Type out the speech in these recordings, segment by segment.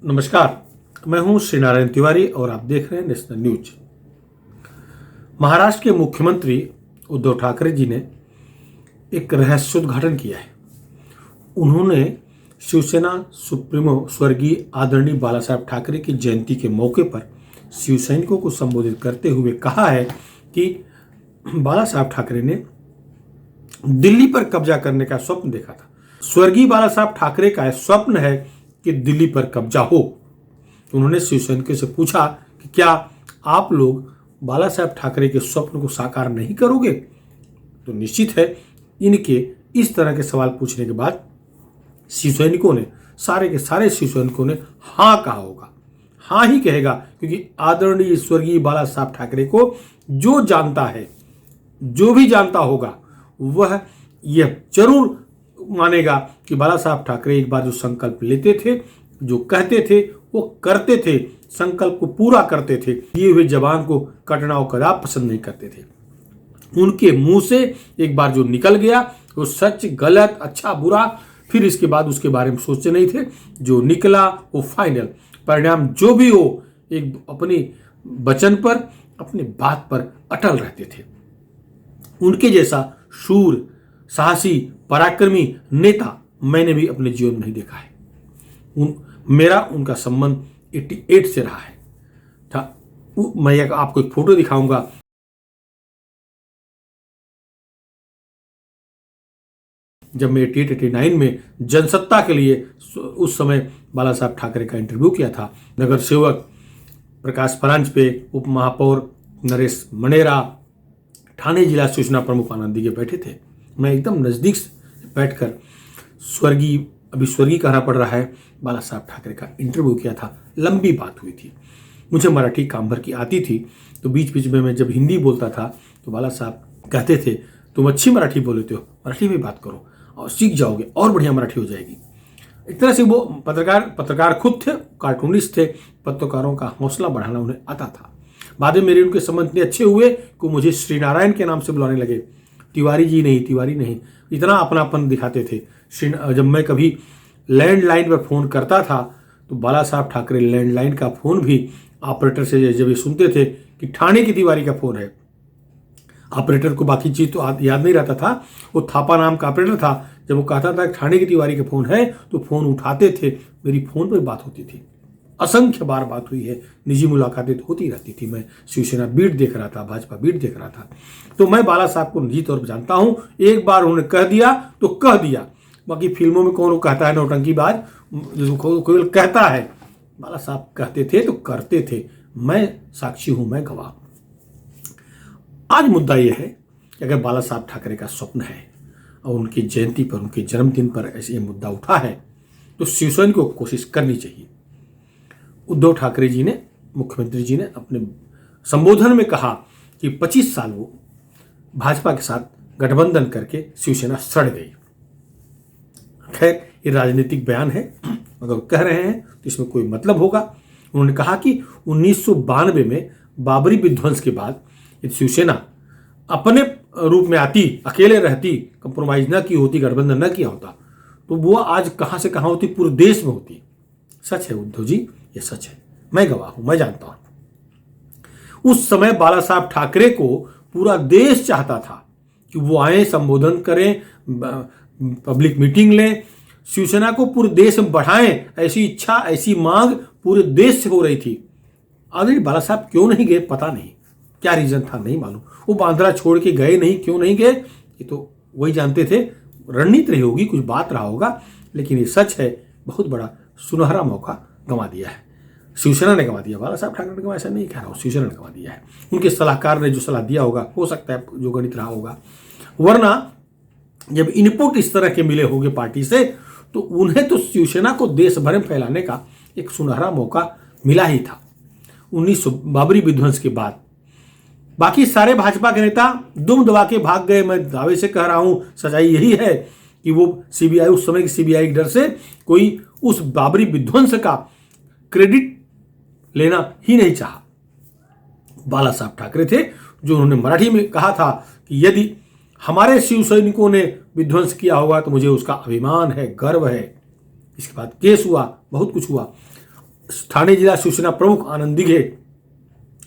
नमस्कार, मैं हूं श्री नारायण तिवारी और आप देख रहे हैं नेशनल न्यूज। महाराष्ट्र के मुख्यमंत्री उद्धव ठाकरे जी ने एक रहस्योद्घाटन किया है। उन्होंने शिवसेना सुप्रीमो स्वर्गीय आदरणीय बाला साहब ठाकरे की जयंती के मौके पर शिव सैनिकों को संबोधित करते हुए कहा है कि बाला साहब ठाकरे ने दिल्ली पर कब्जा करने का स्वप्न देखा था। स्वर्गीय बाला साहब ठाकरे का स्वप्न है कि दिल्ली पर कब्जा हो। उन्होंने शिव सैनिकों से पूछा कि क्या आप लोग बाला साहब ठाकरे के स्वप्न को साकार नहीं करोगे? तो निश्चित है इनके इस तरह के सवाल पूछने के बाद शिव सैनिकों ने सारे के सारे शिव सैनिकों ने हाँ कहा होगा, हाँ ही कहेगा, क्योंकि आदरणीय स्वर्गीय बाला साहब ठाकरे को जो जानता है, जो भी जानता होगा, वह यह जरूर मानेगा कि बाला साहब ठाकरे एक बार जो संकल्प लेते थे, जो कहते थे, वो करते थे, संकल्प को पूरा करते थे। दिए हुए जवान को कटनाव कदाप पसंद नहीं करते थे। उनके मुंह से एक बार जो निकल गया वो सच गलत अच्छा बुरा फिर इसके बाद उसके बारे में सोचते नहीं थे। जो निकला वो फाइनल परिणाम जो भी हो, एक अपनी वचन पर, अपनी बात पर अटल रहते थे। उनके जैसा शूर, साहसी, पराक्रमी नेता मैंने भी अपने जीवन में नहीं देखा है। मेरा उनका संबंध 88 से रहा है। मैं आपको एक फोटो दिखाऊंगा। जब मैं 88-89 में जनसत्ता के लिए उस समय बाला साहब ठाकरे का इंटरव्यू किया था, नगर सेवक प्रकाश परांजपे, उप महापौर नरेश मनेरा, ठाणे जिला सूचना प्रमुख आनंद दिगे बैठे थे। मैं एकदम नजदीक से बैठकर अभी स्वर्गीय कहना पड़ रहा है, बाला साहब ठाकरे का इंटरव्यू किया था। लंबी बात हुई थी। मुझे मराठी काम भर की आती थी, तो बीच बीच में मैं जब हिंदी बोलता था तो बाला साहब कहते थे तुम अच्छी मराठी बोलते हो, मराठी में बात करो और सीख जाओगे और बढ़िया मराठी हो जाएगी। एक तरह से वो पत्रकार खुद थे, कार्टूनिस्ट थे। पत्रकारों का हौसला बढ़ाना उन्हें आता था। बाद में मेरे उनके संबंध इतने अच्छे हुए कि मुझे श्री नारायण के नाम से बुलाने लगे। तिवारी जी नहीं, तिवारी नहीं, इतना अपनापन दिखाते थे। जब मैं कभी लैंडलाइन पर फोन करता था तो बाला साहब ठाकरे लैंडलाइन का फोन भी ऑपरेटर से जब ये सुनते थे कि ठाणे की तिवारी का फोन है, ऑपरेटर को बाकी चीज तो याद नहीं रहता था, वो थापा नाम का ऑपरेटर था। जब वो कहता था ठाणे की तिवारी का फोन है तो फोन उठाते थे, मेरी फोन पर बात होती थी। असंख्य बार बात हुई है, निजी मुलाकातें तो होती रहती थी। मैं शिवसेना बीट देख रहा था, भाजपा बीट देख रहा था, तो मैं बाला साहब को निजी तौर पर जानता हूं। एक बार उन्होंने कह दिया तो कह दिया। बाकी फिल्मों में कौन कहता है नौटंकीबाज, जिसको कोई कहता है, बाला साहब कहते थे तो करते थे। मैं साक्षी हूं, मैं गवाह। आज मुद्दा यह है कि अगर बाला साहब ठाकरे का स्वप्न है और उनकी जयंती पर, उनके जन्मदिन पर ऐसे मुद्दा उठा है, तो शिवसेना को कोशिश करनी चाहिए। उद्धव ठाकरे जी ने, मुख्यमंत्री जी ने अपने संबोधन में कहा कि 25 साल वो भाजपा के साथ गठबंधन करके शिवसेना सड़ गई। खैर, ये राजनीतिक बयान है, अगर कह रहे हैं तो इसमें कोई मतलब होगा। उन्होंने कहा कि 1992 में बाबरी विध्वंस के बाद शिवसेना अपने रूप में आती, अकेले रहती, कंप्रोमाइज न की होती, गठबंधन न किया होता, तो वो आज कहां से कहां होती, पूरे देश में होती। सच है उद्धव जी, ये सच है, मैं गवाह हूं, मैं जानता हूं। उस समय बाला साहब ठाकरे को पूरा देश चाहता था कि वो आए, संबोधन करें, पब्लिक मीटिंग लें, शिवसेना को पूरे देश में बढ़ाएं। ऐसी इच्छा, ऐसी मांग पूरे देश से हो रही थी। ऑलरेडी बाला साहब क्यों नहीं गए पता नहीं, क्या रीजन था नहीं मालूम। वो बांद्रा छोड़ के गए नहीं, क्यों नहीं गए ये तो वही जानते थे। रणनीति रही होगी, कुछ बात रहा होगा, लेकिन ये सच है, बहुत बड़ा सुनहरा मौका गंवा दिया है। शिवसेना ने गंवा दिया, बाला साहब ठाकरे ने गंवा, ऐसा नहीं कह रहा हूं, शिवसेना ने गंवा दिया है। उनके सलाहकार ने जो सलाह दिया होगा, हो सकता है जो गणित रहा होगा, वरना जब इनपुट इस तरह के मिले होंगे पार्टी से, तो उन्हें तो शिवसेना को देश भर में फैलाने का एक सुनहरा मौका मिला ही था। 1900 बाबरी विध्वंस के बाद बाकी सारे भाजपा के नेता दुम दबा के भाग गए। मैं दावे से कह रहा हूं, सच्चाई यही है कि वो सीबीआई, उस समय की सीबीआई के डर से कोई उस बाबरी विध्वंस का क्रेडिट लेना ही नहीं चाहा। बाला साहब ठाकरे थे जो उन्होंने मराठी में कहा था कि यदि हमारे शिव सैनिकों ने विध्वंस किया होगा तो मुझे उसका अभिमान है, गर्व है। इसके बाद केस हुआ, बहुत कुछ हुआ। ठाणे जिला शिवसेना प्रमुख आनंद दिघे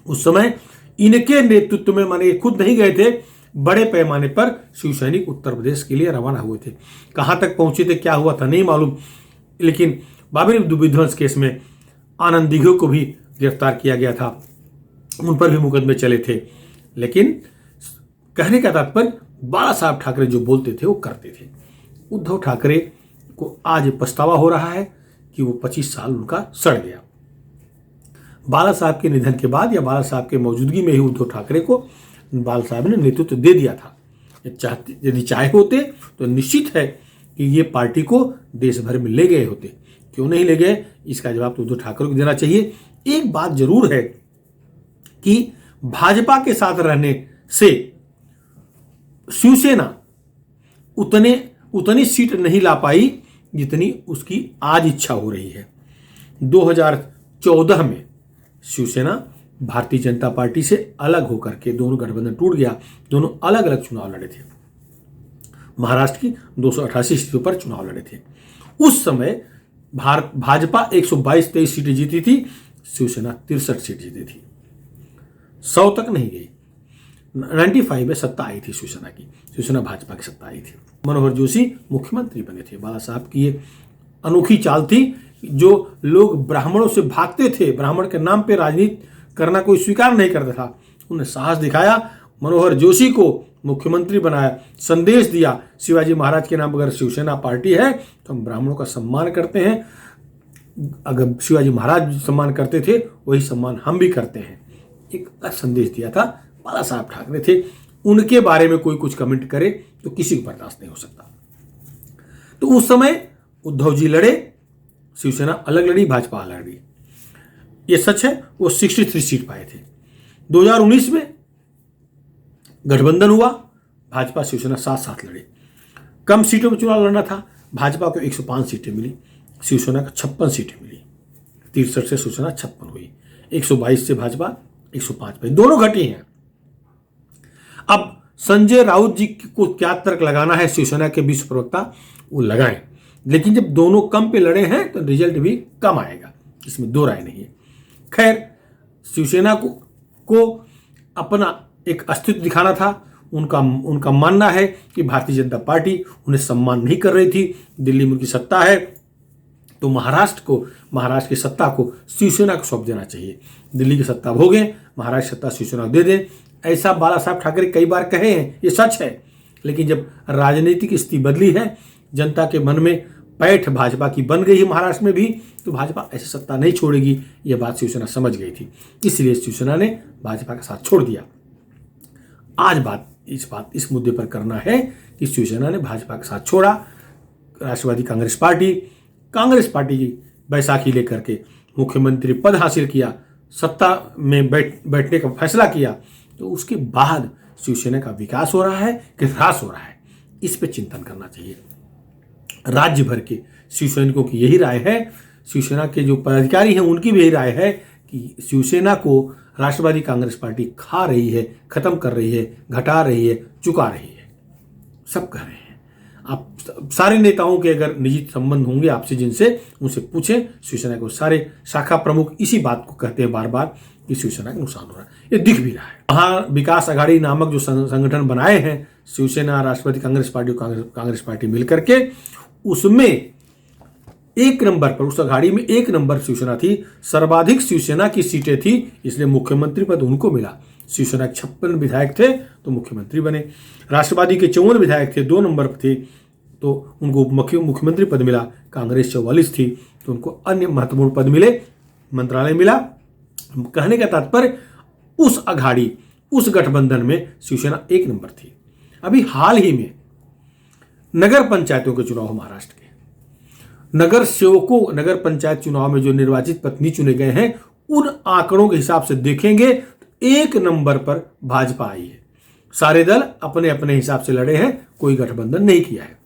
उस समय इनके नेतृत्व में, माने खुद नहीं गए थे, बड़े पैमाने पर शिवसैनिक उत्तर प्रदेश के लिए रवाना हुए थे। कहां तक पहुंचे थे, क्या हुआ था नहीं मालूम, लेकिन बाबरी विध्वंस केस में आनंद दिघे को भी गिरफ्तार किया गया था, उन पर भी मुकदमे चले थे। लेकिन कहने का तात्पर्य, बाला साहब ठाकरे जो बोलते थे वो करते थे। उद्धव ठाकरे को आज पछतावा हो रहा है कि वो 25 साल उनका सड़ गया। बाला साहब के निधन के बाद या बाला साहब के मौजूदगी में ही उद्धव ठाकरे को बाला साहब ने नेतृत्व दे दिया था। यदि चाहे होते तो निश्चित है कि ये पार्टी को देश भर में ले गए होते। क्यों नहीं ले गए, इसका जवाब तो उद्धव ठाकरे को देना चाहिए। एक बात जरूर है कि भाजपा के साथ रहने से शिवसेना उतनी सीट नहीं ला पाई जितनी उसकी आज इच्छा हो रही है। 2014 में शिवसेना भारतीय जनता पार्टी से अलग होकर के, दोनों गठबंधन टूट गया, दोनों अलग अलग चुनाव लड़े थे। महाराष्ट्र की 288 सीटों पर चुनाव लड़े थे। उस समय भाजपा 122-23 सीटें जीती थी, शिवसेना 63 सीट जीती थी, 100 तक नहीं गई। 95 में सत्ता आई थी शिवसेना की, शिवसेना भाजपा की सत्ता आई थी। मनोहर जोशी मुख्यमंत्री बने थे। बाला साहब की ये अनोखी चाल थी। जो लोग ब्राह्मणों से भागते थे, ब्राह्मण के नाम पे राजनीति करना कोई स्वीकार नहीं करता था, उन्हें साहस दिखाया, मनोहर जोशी को मुख्यमंत्री बनाया, संदेश दिया, शिवाजी महाराज के नाम अगर शिवसेना पार्टी है तो हम ब्राह्मणों का सम्मान करते हैं। अगर शिवाजी महाराज सम्मान करते थे वही सम्मान हम भी करते हैं। एक संदेश दिया था। बाला साहब ठाकरे थे, उनके बारे में कोई कुछ कमेंट करे तो किसी को बर्दाश्त नहीं हो सकता। तो उस समय उद्धव जी लड़े, शिवसेना अलग लड़ी, भाजपा अलग लड़ी। ये सच है, वो 63 सीट पाए थे। 2019 में गठबंधन हुआ, भाजपा शिवसेना साथ साथ लड़े। कम सीटों में चुनाव लड़ना था, भाजपा को 105 सीटें मिली, शिवसेना को 56 सीटें मिली। 63 से शिवसेना 56 हुई, 122 से भाजपा 105 पे, दोनों घटी हैं। अब संजय राउत जी को क्या तर्क लगाना है शिवसेना के विश्व प्रवक्ता, वो लगाएं, लेकिन जब दोनों कम पे लड़े हैं तो रिजल्ट भी कम आएगा, इसमें दो राय नहीं है। खैर, शिवसेना को अपना एक अस्तित्व दिखाना था। उनका मानना है कि भारतीय जनता पार्टी उन्हें सम्मान नहीं कर रही थी। दिल्ली में उनकी सत्ता है तो महाराष्ट्र की सत्ता को शिवसेना को सौंप देना चाहिए। दिल्ली की सत्ता भोगें, महाराष्ट्र सत्ता शिवसेना को दे दें, ऐसा बाला साहब ठाकरे कई बार कहे हैं, ये सच है। लेकिन जब राजनीतिक स्थिति बदली है, जनता के मन में पैठ भाजपा की बन गई है महाराष्ट्र में भी, तो भाजपा ऐसी सत्ता नहीं छोड़ेगी, यह बात शिवसेना समझ गई थी। इसलिए शिवसेना ने भाजपा का साथ छोड़ दिया। आज इस मुद्दे पर करना है कि शिवसेना ने भाजपा का साथ छोड़ा, राष्ट्रवादी कांग्रेस पार्टी की बैसाखी लेकर के मुख्यमंत्री पद हासिल किया, सत्ता में बैठने का फैसला किया, तो उसके बाद शिवसेना का विकास हो रहा है कि ह्रास हो रहा है, इस पर चिंतन करना चाहिए। राज्य भर के शिवसैनिकों की यही राय है, शिवसेना के जो पदाधिकारी हैं उनकी भी यही राय है कि शिवसेना को राष्ट्रवादी कांग्रेस पार्टी खा रही है, खत्म कर रही है, घटा रही है, चुका रही है। सब कह रहे हैं। आप सारे नेताओं के अगर निजी संबंध होंगे आपसे जिनसे, उनसे पूछें। शिवसेना को सारे शाखा प्रमुख इसी बात को कहते हैं बार बार कि शिवसेना का नुकसान हो रहा है, ये दिख भी रहा है। वहाँ विकास आघाड़ी नामक जो संगठन बनाए हैं शिवसेना, राष्ट्रवादी कांग्रेस पार्टी, कांग्रेस पार्टी मिलकर के, उसमें एक नंबर पर, उस अघाड़ी में एक नंबर शिवसेना थी, सर्वाधिक शिवसेना की सीटें थी, इसलिए मुख्यमंत्री पद उनको मिला। शिवसेना के 56 विधायक थे तो मुख्यमंत्री बने। राष्ट्रवादी के 54 विधायक थे, 2 नंबर थे तो उनको मुख्यमंत्री पद मिला। कांग्रेस 44 थी तो उनको अन्य महत्वपूर्ण पद मिले, मंत्रालय मिला। कहने का तात्पर्य, उस अघाड़ी, उस गठबंधन में शिवसेना 1 नंबर थी। अभी हाल ही में नगर पंचायतों के चुनाव महाराष्ट्र के, नगर सेवकों, नगर पंचायत चुनाव में जो निर्वाचित प्रतिनिधि चुने गए हैं, उन आंकड़ों के हिसाब से देखेंगे तो 1 नंबर पर भाजपा आई है। सारे दल अपने अपने हिसाब से लड़े हैं, कोई गठबंधन नहीं किया है।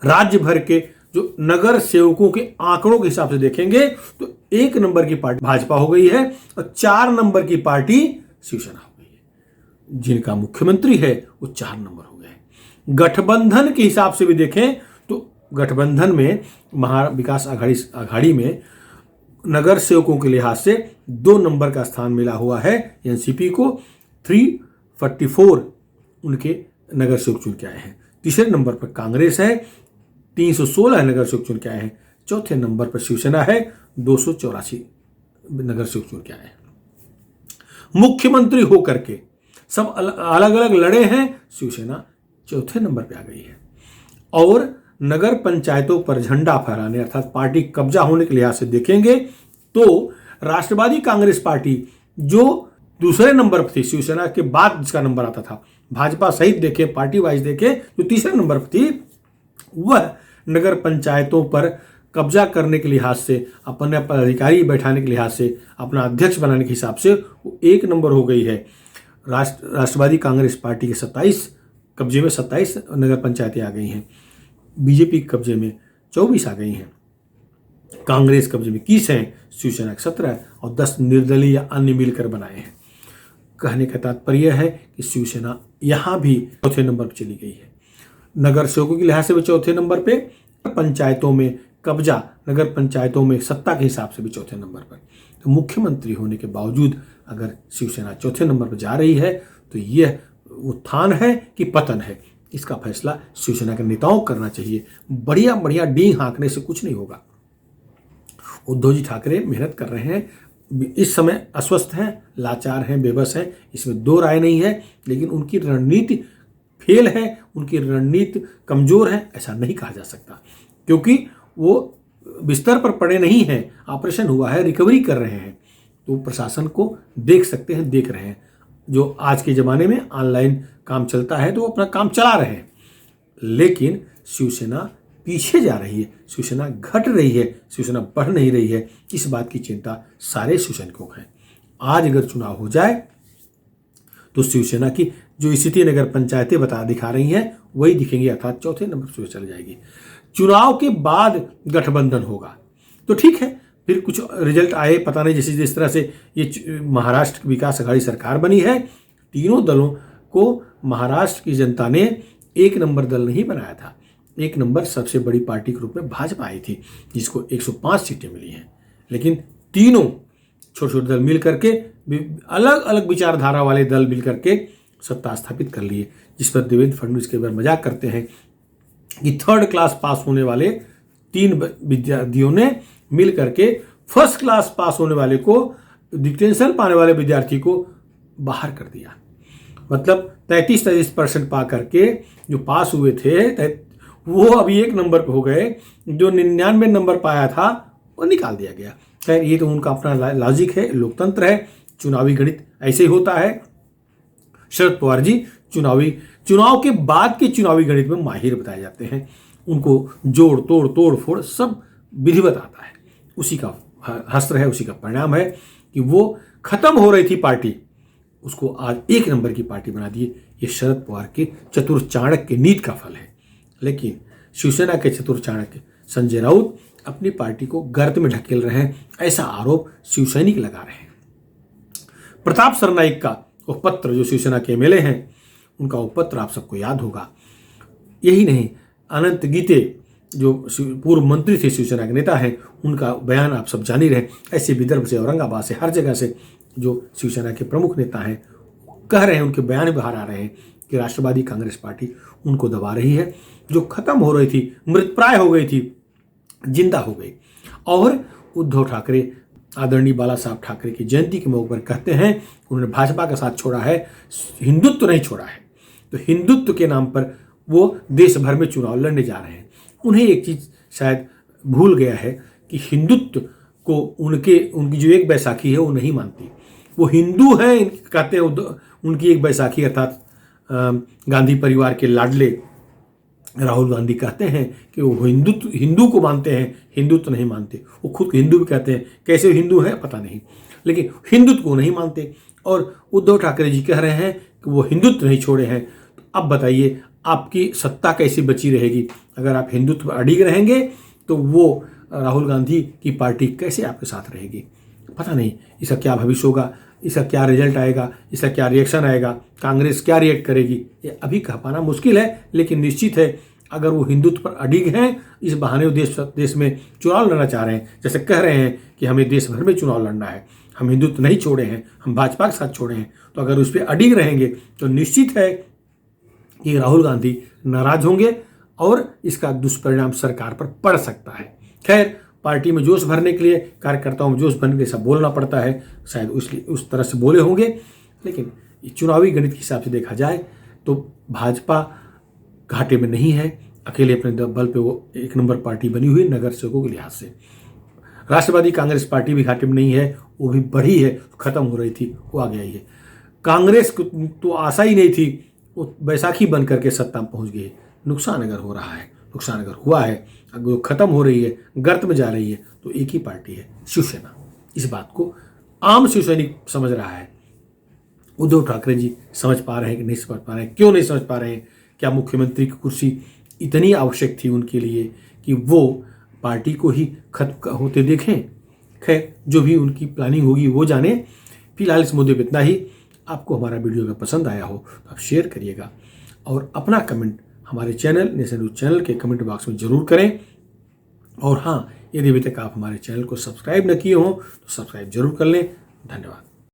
राज्य भर के जो नगर सेवकों के आंकड़ों के हिसाब से देखेंगे तो 1 नंबर की पार्टी भाजपा हो गई है और 4 नंबर की पार्टी शिवसेना हो गई है। जिनका मुख्यमंत्री है वो 4 नंबर हो गए। गठबंधन के हिसाब से भी देखें तो गठबंधन में विकास आघाड़ी में नगर सेवकों के लिहाज से 2 नंबर का स्थान मिला हुआ है एनसीपी को। 344 उनके नगर सेवक चुन के आए हैं। तीसरे नंबर पर कांग्रेस है, 316 नगर सेवक चुन के आए हैं। चौथे नंबर पर शिवसेना है, 284 नगर सेवक चुन के आए हैं। मुख्यमंत्री होकर के सब अलग अलग लड़े हैं, शिवसेना चौथे नंबर पे आ गई है। और नगर पंचायतों पर झंडा फहराने अर्थात पार्टी कब्जा होने के लिहाज से देखेंगे तो राष्ट्रवादी कांग्रेस पार्टी जो दूसरे नंबर पर थी, शिवसेना के बाद जिसका नंबर आता था, भाजपा सहित देखें, पार्टी वाइज देखें, जो तीसरे नंबर पर थी, वह नगर पंचायतों पर कब्जा करने के लिहाज से, अपने पदाधिकारी बैठाने के लिहाज से, अपना अध्यक्ष बनाने के हिसाब से वो 1 नंबर हो गई है। राष्ट्रवादी कांग्रेस पार्टी के 27 कब्जे में 27 नगर पंचायतें आ गई हैं। बीजेपी के कब्जे में 24 आ गई हैं। कांग्रेस कब्जे में 21 हैं, शिवसेना के 17 और 10 निर्दलीय या अन्य मिलकर बनाए हैं। कहने का तात्पर्य है कि शिवसेना यहाँ भी चौथे नंबर पर चली गई है। नगर सेवकों के लिहाज से भी चौथे नंबर पे, पंचायतों में कब्जा, नगर पंचायतों में सत्ता के हिसाब से भी चौथे नंबर पर। तो मुख्यमंत्री होने के बावजूद अगर शिवसेना चौथे नंबर पर जा रही है तो यह उत्थान है कि पतन है, इसका फैसला शिवसेना के नेताओं को करना चाहिए। बढ़िया बढ़िया डींग हाँकने से कुछ नहीं होगा। उद्धव जी ठाकरे मेहनत कर रहे हैं, इस समय अस्वस्थ हैं, लाचार हैं, बेबस हैं, इसमें 2 राय नहीं है। लेकिन उनकी रणनीति फेल है, उनकी रणनीति कमजोर है, ऐसा नहीं कहा जा सकता, क्योंकि वो बिस्तर पर पड़े नहीं हैं, ऑपरेशन हुआ है, रिकवरी कर रहे हैं। तो प्रशासन को देख सकते हैं, देख रहे हैं। जो आज के ज़माने में ऑनलाइन काम चलता है तो वो अपना काम चला रहे हैं। लेकिन शिवसेना पीछे जा रही है, शिवसेना घट रही है, शिवसेना बढ़ नहीं रही है। इस बात की चिंता सारे शिवसैनिकों को है। आज अगर चुनाव हो जाए तो शिवसेना की जो स्थिति नगर पंचायतें दिखा रही हैं वही दिखेंगी, अर्थात चौथे नंबर पर चली जाएगी। चुनाव के बाद गठबंधन होगा तो ठीक है, फिर कुछ रिजल्ट आए, पता नहीं। जैसे जिस तरह से ये महाराष्ट्र विकास अघाड़ी सरकार बनी है, तीनों दलों को महाराष्ट्र की जनता ने 1 नंबर दल नहीं बनाया था। 1 नंबर सबसे बड़ी पार्टी के रूप में भाजपा आई थी, जिसको 105 सीटें मिली हैं। लेकिन तीनों छोटे छोटे दल मिल करके, अलग अलग विचारधारा वाले दल मिल करके सत्ता स्थापित कर लिए, जिस पर देवेंद्र फडणवीस के बार मजाक करते हैं कि 3rd क्लास पास होने वाले 3 विद्यार्थियों ने मिल करके 1st क्लास पास होने वाले को, डिस्टिंक्शन पाने वाले विद्यार्थी को बाहर कर दिया। मतलब 33% पा करके जो पास हुए थे वो अभी 1 नंबर पे हो गए, जो 99 नंबर पाया था वो निकाल दिया गया। खैर, ये तो उनका अपना लॉजिक है, लोकतंत्र है, चुनावी गणित ऐसे ही होता है। शरद पवार जी चुनाव के बाद के चुनावी गणित में माहिर बताए जाते हैं। उनको जोड़ तोड़ फोड़ सब विधिवत आता है। उसी का हस्त्र है, उसी का परिणाम है कि वो खत्म हो रही थी पार्टी, उसको आज 1 नंबर की पार्टी बना दिए। ये शरद पवार के चतुर चाणक्य नीति का फल है। लेकिन शिवसेना के चतुर चाणक्य संजय राउत अपनी पार्टी को गर्त में ढकेल रहे हैं, ऐसा आरोप शिवसैनिक लगा रहे हैं। प्रताप सरनाईक का वो पत्र, जो शिवसेना के एमएलए हैं, उनका वो पत्र आप सबको याद होगा। यही नहीं, अनंत गीते जो पूर्व मंत्री थे, शिवसेना के नेता हैं, उनका बयान आप सब जान ही रहे। ऐसे विदर्भ से, औरंगाबाद से, हर जगह से जो शिवसेना के प्रमुख नेता हैं कह रहे हैं, उनके बयान बाहर आ रहे हैं कि राष्ट्रवादी कांग्रेस पार्टी उनको दबा रही है। जो खत्म हो रही थी, मृतप्राय हो गई थी, जिंदा हो गई। और उद्धव ठाकरे, आदरणीय बाला साहब ठाकरे की जयंती के मौके पर कहते हैं उन्होंने भाजपा का साथ छोड़ा है, हिंदुत्व नहीं छोड़ा है। तो हिंदुत्व के नाम पर वो देश भर में चुनाव लड़ने जा रहे हैं। उन्हें एक चीज़ शायद भूल गया है कि हिंदुत्व को उनकी जो एक बैसाखी है वो नहीं मानती। वो हिंदू हैं कहते हैं, उनकी एक बैसाखी अर्थात गांधी परिवार के लाडले राहुल गांधी कहते हैं कि वो हिंदू को मानते हैं, हिंदुत्व नहीं मानते। वो खुद को हिंदू भी कहते हैं, कैसे हिंदू हैं पता नहीं, लेकिन हिंदुत्व को नहीं मानते। और उद्धव ठाकरे जी कह रहे हैं कि वो हिंदुत्व नहीं छोड़े हैं। तो अब बताइए आपकी सत्ता कैसी बची रहेगी? अगर आप हिंदुत्व पर अड़िग रहेंगे तो वो राहुल गांधी की पार्टी कैसे आपके साथ रहेगी? पता नहीं इसका क्या भविष्य होगा, इसका क्या रिजल्ट आएगा, इसका क्या रिएक्शन आएगा, कांग्रेस क्या रिएक्ट करेगी, ये अभी कह पाना मुश्किल है। लेकिन निश्चित है अगर वो हिंदुत्व पर अडिग हैं, इस बहाने वो देश में चुनाव लड़ना चाह रहे हैं, जैसे कह रहे हैं कि हमें देश भर में चुनाव लड़ना है, हम हिंदुत्व नहीं छोड़े हैं, हम भाजपा के साथ छोड़े हैं, तो अगर उस पर अडिग रहेंगे तो निश्चित है कि राहुल गांधी नाराज होंगे और इसका दुष्परिणाम सरकार पर पड़ सकता है। खैर, पार्टी में जोश भरने के लिए, कार्यकर्ताओं में जोश भरने के लिए सब बोलना पड़ता है, शायद उस तरह से बोले होंगे, लेकिन चुनावी गणित के हिसाब से देखा जाए तो भाजपा घाटे में नहीं है, अकेले अपने बल पे वो एक नंबर पार्टी बनी हुई नगर सेवकों के लिहाज से। राष्ट्रवादी कांग्रेस पार्टी भी घाटे में नहीं है, वो भी बढ़ी है, खत्म हो रही थी, वो आ गई है। कांग्रेस को तो आशा ही नहीं थी, वो बैसाखी बन करके सत्ता में पहुंच गई। नुकसान अगर हो रहा है, नुकसान अगर हुआ है, अगर वो खत्म हो रही है, गर्त में जा रही है, तो एक ही पार्टी है, शिवसेना। इस बात को आम शिवसैनिक समझ रहा है। उद्धव ठाकरे जी समझ पा रहे हैं कि नहीं समझ पा रहे हैं? क्यों नहीं समझ पा रहे हैं? क्या मुख्यमंत्री की कुर्सी इतनी आवश्यक थी उनके लिए कि वो पार्टी को ही खत्म होते देखें? खैर, जो भी उनकी प्लानिंग होगी वो जाने। फिलहाल इस मुद्दे पर इतना ही। आपको हमारा वीडियो अगर पसंद आया हो तो आप शेयर करिएगा और अपना कमेंट हमारे चैनल नेशन न्यूज चैनल के कमेंट बॉक्स में जरूर करें। और हाँ, यदि अभी तक आप हमारे चैनल को सब्सक्राइब न किए हों तो सब्सक्राइब जरूर कर लें। धन्यवाद।